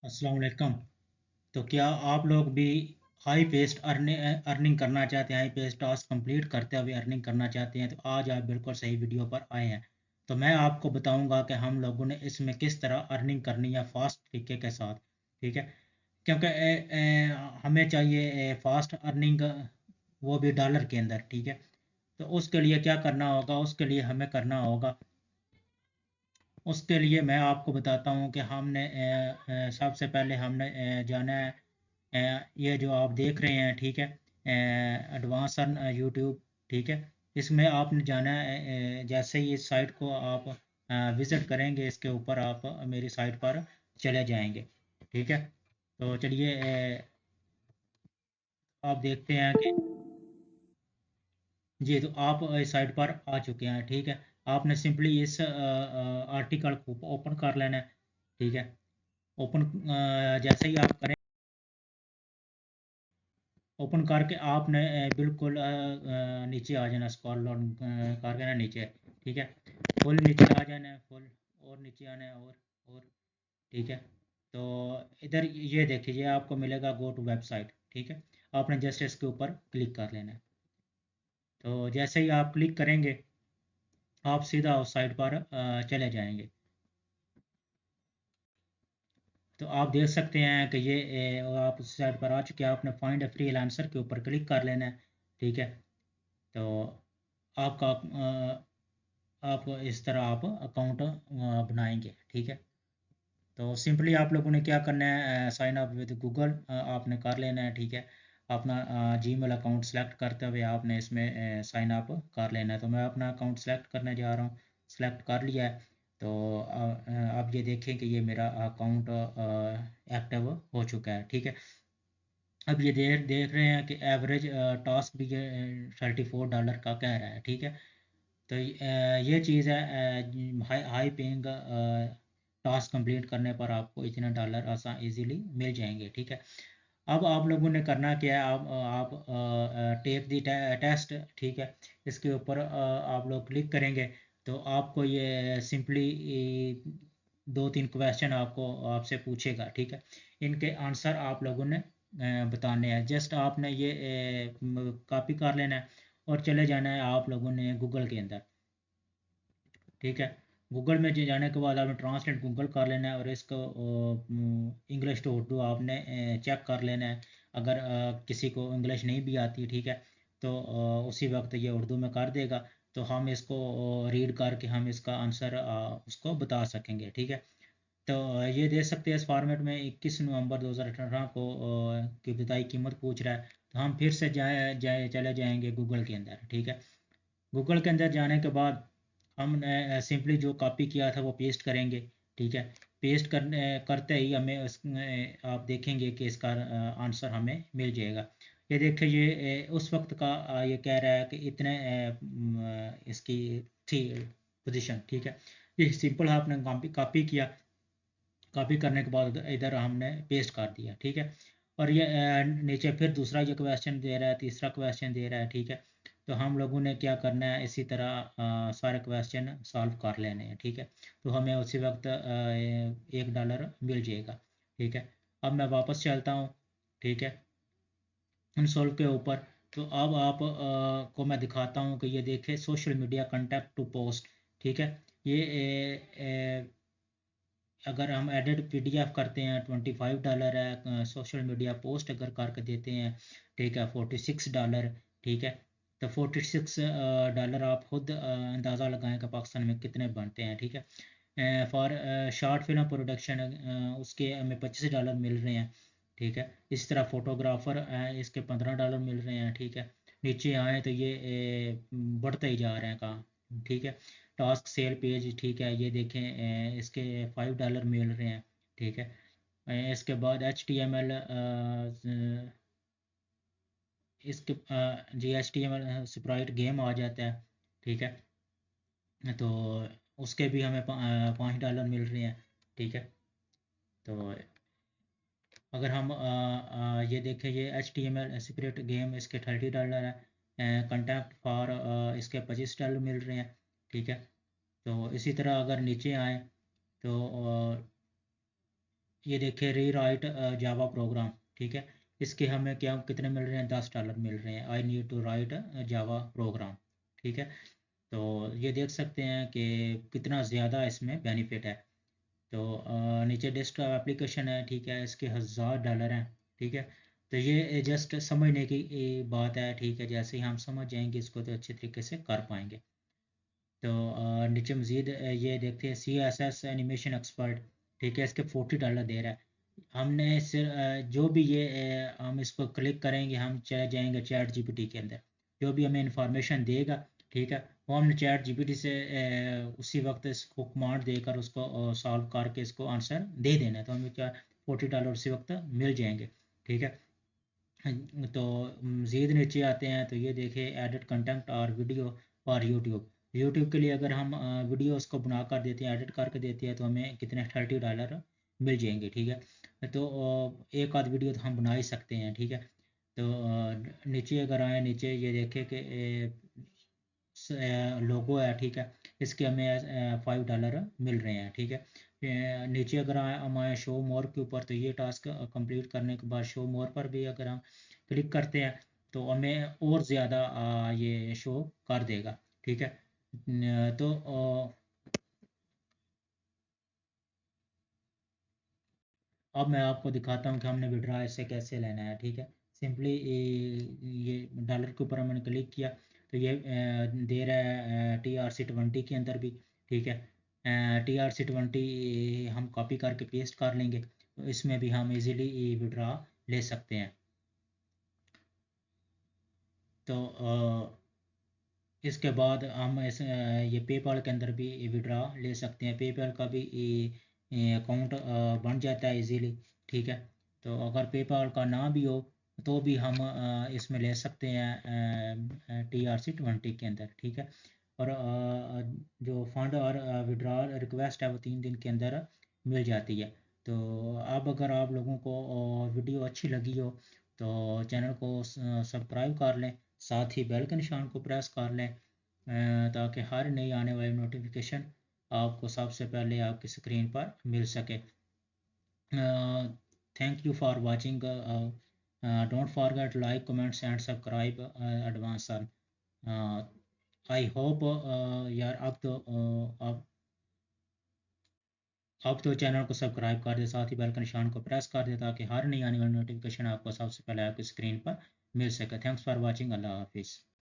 अस्सलाम वालेकुम। तो क्या आप लोग भी हाई पेस्ट अर्निंग करना चाहते हैं, हाई पेस्ट टास्क कंप्लीट करते हुए अर्निंग करना चाहते हैं, तो आज आप बिल्कुल सही वीडियो पर आए हैं। तो मैं आपको बताऊंगा कि हम लोगों ने इसमें किस तरह अर्निंग करनी है फास्ट तरीके के साथ। ठीक है, क्योंकि हमें चाहिए फास्ट अर्निंग, वो भी डॉलर के अंदर। ठीक है, तो उसके लिए क्या करना होगा, उसके लिए हमें करना होगा, उसके लिए मैं आपको बताता हूँ कि हमने सबसे पहले हमने जाना है, ये जो आप देख रहे हैं, ठीक है, एडवांस अर्न यूट्यूब। ठीक है, इसमें आपने जाना है, जैसे ही इस साइट को आप विज़िट करेंगे, इसके ऊपर आप मेरी साइट पर चले जाएंगे। ठीक है, तो चलिए, आप देखते हैं कि जी, तो आप इस साइट पर आ चुके हैं। ठीक है, आपने सिंपली इस आर्टिकल को ओपन कर लेना है। ठीक है, ओपन जैसे ही आप करें, ओपन करके आपने बिल्कुल नीचे आ जाना, स्क्रॉल डाउन करके ना नीचे। ठीक है, फुल नीचे आ जाना है, फुल और नीचे आना है, और ठीक है। तो इधर ये देखिए, ये आपको मिलेगा गो टू वेबसाइट। ठीक है, आपने जस्ट इसके ऊपर क्लिक कर लेना है। तो जैसे ही आप क्लिक करेंगे, आप सीधा उस साइट पर चले जाएंगे। तो आप देख सकते हैं कि ये आप उस साइट पर आ चुके हैं। आपने फाइंड ए फ्रीलांसर के ऊपर क्लिक कर लेना है। ठीक है, तो आपका आप इस तरह आप अकाउंट बनाएंगे। ठीक है, तो सिंपली आप लोगों ने क्या करना है, साइन अप विद गूगल आपने कर लेना है। ठीक है, अपना जीमेल अकाउंट सेलेक्ट करते हुए आपने इसमें साइन अप कर लेना है। तो मैं अपना अकाउंट सेलेक्ट करने जा रहा हूँ, सेलेक्ट कर लिया है। तो आप ये देखें कि ये मेरा अकाउंट एक्टिव हो चुका है। ठीक है, अब ये देख देख रहे हैं कि एवरेज टास्क भी ये $34 का कह रहा है। ठीक है, तो ये चीज़ है, high high paying task complete करने पर आपको इतने डॉलर आसान इजीली मिल जाएंगे। ठीक है, अब आप लोगों ने करना क्या है, आप टेक दी टेस्ट। ठीक है, इसके ऊपर आप लोग क्लिक करेंगे, तो आपको ये सिंपली दो तीन क्वेश्चन आपको आपसे पूछेगा। ठीक है, इनके आंसर आप लोगों ने बताने हैं। जस्ट आपने ये कॉपी कर लेना है और चले जाना है आप लोगों ने गूगल के अंदर। ठीक है, गूगल में जाने के बाद आपने ट्रांसलेट गूगल कर लेना है, और इसको इंग्लिश टू उर्दू आपने चेक कर लेना है। अगर किसी को इंग्लिश नहीं भी आती, ठीक है, तो उसी वक्त ये उर्दू में कर देगा, तो हम इसको रीड करके हम इसका आंसर उसको बता सकेंगे। ठीक है, तो ये देख सकते हैं, इस फॉर्मेट में 21 नवंबर 2018 को की इब्तदाई कीमत पूछ रहा है। तो हम फिर से चले जाएंगे गूगल के अंदर। ठीक है, गूगल के अंदर जाने के बाद हम सिंपली जो कॉपी किया था वो पेस्ट करेंगे। ठीक है, पेस्ट करते ही हमें आप देखेंगे कि इसका आंसर हमें मिल जाएगा। ये देखिए, ये उस वक्त का ये कह रहा है कि इतने इसकी थी पोजीशन। ठीक है, ये सिंपल आपने कॉपी कॉपी किया, कॉपी करने के बाद इधर हमने पेस्ट कर दिया। ठीक है, और ये नीचे फिर दूसरा ये क्वेश्चन दे रहा है, तीसरा क्वेश्चन दे रहा है। ठीक है, तो हम लोगों ने क्या करना है, इसी तरह सारे क्वेश्चन सॉल्व कर लेने हैं। ठीक है, तो हमें उसी वक्त $1 मिल जाएगा। ठीक है, अब मैं वापस चलता हूँ। ठीक है, इंसॉल्व के ऊपर। तो अब आप को मैं दिखाता हूँ कि ये देखें, social media contact to post. ठीक है, ये अगर हम एडिट पीडीएफ करते हैं $25 है, सोशल मीडिया पोस्ट अगर करके देते हैं, ठीक है, $46। ठीक है, तो $46 आप खुद अंदाज़ा लगाएं कि पाकिस्तान में कितने बनते हैं। ठीक है, फॉर शॉर्ट फिल्म प्रोडक्शन उसके हमें $25 मिल रहे हैं। ठीक है, इस तरह फोटोग्राफर इसके $15 मिल रहे हैं। ठीक है, नीचे आए तो ये बढ़ते ही जा रहे हैं काम। ठीक है, टास्क सेल पेज, ठीक है, ये देखें, इसके $5 मिल रहे हैं। ठीक है, इसके बाद HTML, इसके जी HTML स्प्राइट गेम आ जाता है। ठीक है, तो उसके भी हमें $5 मिल रहे हैं। ठीक है, तो अगर हम ये देखें, ये HTML स्प्राइट गेम, इसके $30 है। कंटेंट फॉर इसके $25 मिल रहे हैं। ठीक है, तो इसी तरह अगर नीचे आए, तो ये देखिए री राइट जावा प्रोग्राम, ठीक है। इसके हमें क्या कितने मिल रहे हैं, $10 मिल रहे हैं। I need to write Java program, ठीक है। तो ये देख सकते हैं कि कितना ज़्यादा इसमें बेनिफिट है। तो नीचे डेस्कटॉप एप्लीकेशन है, ठीक है, इसके $1000 हैं, ठीक है। तो ये जस्ट समझने की बात है, ठीक है। जैसे ही हम समझ जाएंगे इसको तो अच्छे तरीके से कर पाएंगे। तो नीचे मज़ीद ये देखते हैं CSS एनिमेशन एक्सपर्ट, ठीक है, इसके $40 दे रहा है। हमने जो भी ये हम इसको क्लिक करेंगे, हम चले जाएंगे चैट जीपीटी के अंदर, जो भी हमें इंफॉर्मेशन देगा, ठीक है, वो हमने चैट जीपीटी से उसी वक्त इसको कमांड देकर उसको सॉल्व करके इसको आंसर दे देना है, तो हमें क्या $40 उसी वक्त मिल जाएंगे, ठीक है। तो मज़ीद नीचे आते हैं तो ये देखिए एडिट कंटेंट और वीडियो और यूट्यूब। यूट्यूब के लिए अगर हम वीडियोस को बना कर देते हैं, एडिट करके देते हैं, तो हमें कितने $30 मिल जाएंगे, ठीक है। तो एक आध वीडियो तो हम बना ही सकते हैं, ठीक है। तो नीचे अगर आए, नीचे ये देखें कि लोगो है, ठीक है, इसके हमें $5 मिल रहे हैं, ठीक है। नीचे अगर हम आए शो मोर के ऊपर, तो ये टास्क कंप्लीट करने के बाद शो मोर पर भी अगर हम क्लिक करते हैं तो हमें और ज़्यादा ये शो कर देगा, ठीक है। तो अब मैं आपको दिखाता हूँ कि हमने विड्रा इससे कैसे लेना है, ठीक है। सिंपली ये डॉलर के ऊपर मैंने क्लिक किया तो ये दे रहा है TRC20 के अंदर भी, ठीक है। TRC20 हम कॉपी करके पेस्ट कर लेंगे, तो इसमें भी हम इजीली विड्रा ले सकते हैं। तो इसके बाद हम ये पेपाल के अंदर भी विड्रा ले सकते हैं। पेपाल का भी अकाउंट बन जाता है इजीली, ठीक है। तो अगर पेपाल का ना भी हो तो भी हम इसमें ले सकते हैं TRC20 के अंदर, ठीक है। और जो फंड और विड्रॉल रिक्वेस्ट है वो 3 दिन के अंदर मिल जाती है। तो अब अगर आप लोगों को वीडियो अच्छी लगी हो तो चैनल को सब्सक्राइब कर लें, साथ ही बेल के निशान को प्रेस कर लें, ताकि हर नई आने वाली नोटिफिकेशन आपको सबसे पहले आपकी स्क्रीन पर मिल सके। Thank you for watching. Don't forget like comments and subscribe advance on. I hope यार अब तो चैनल को सब्सक्राइब कर दे, साथ ही बेल का निशान को प्रेस कर दे, ताकि हर नई आने वाली नोटिफिकेशन आपको सबसे पहले आपकी स्क्रीन पर मिल सके। Thanks for watching. अल्लाह हाफिज़।